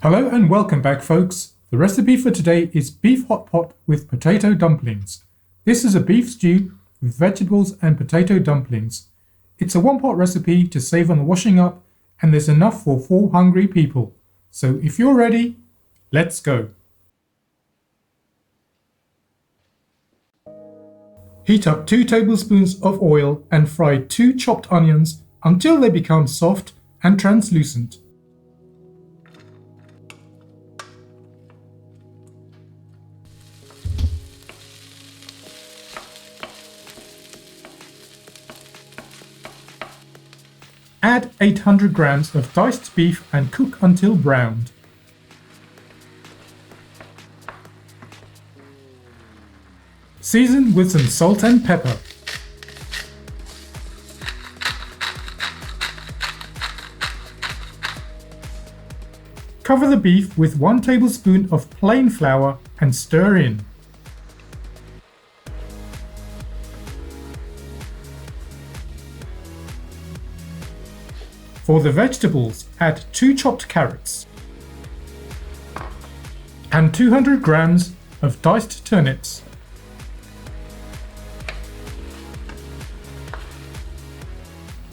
Hello and welcome back, folks. The recipe for today is beef hot pot with potato dumplings. This is a beef stew with vegetables and potato dumplings. It's a one-pot recipe to save on the washing up, and there's enough for 4 hungry people. So if you're ready, let's go. Heat up 2 tablespoons of oil and fry 2 chopped onions until they become soft and translucent. Add 800 grams of diced beef and cook until browned. Season with some salt and pepper. Cover the beef with 1 tablespoon of plain flour and stir in. For the vegetables, add 2 chopped carrots and 200 grams of diced turnips.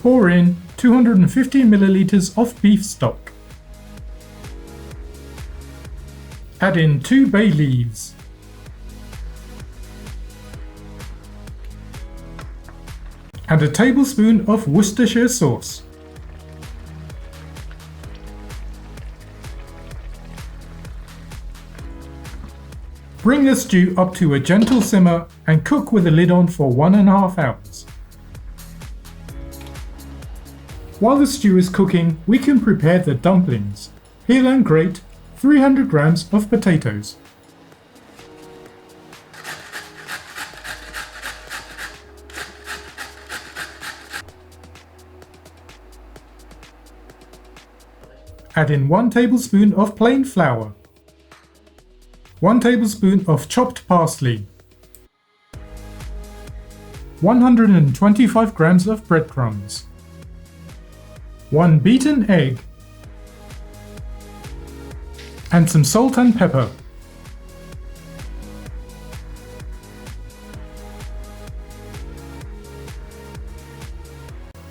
Pour in 250 milliliters of beef stock. Add in 2 bay leaves. And a tablespoon of Worcestershire sauce. Bring the stew up to a gentle simmer and cook with the lid on for 1.5 hours. While the stew is cooking, we can prepare the dumplings. Peel and grate 300 grams of potatoes. Add in 1 tablespoon of plain flour. 1 tablespoon of chopped parsley, 125 grams of breadcrumbs, 1 beaten egg, and some salt and pepper.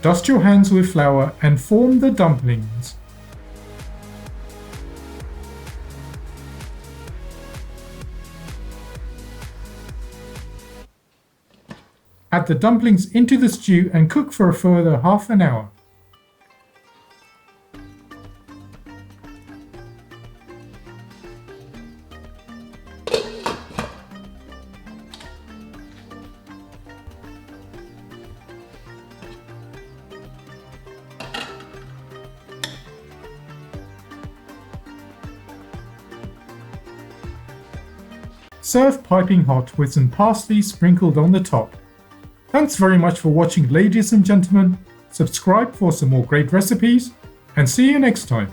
Dust your hands with flour and form the dumplings. Add the dumplings into the stew and cook for a further half an hour. Serve piping hot with some parsley sprinkled on the top. Thanks very much for watching, ladies and gentlemen. Subscribe for some more great recipes, and see you next time.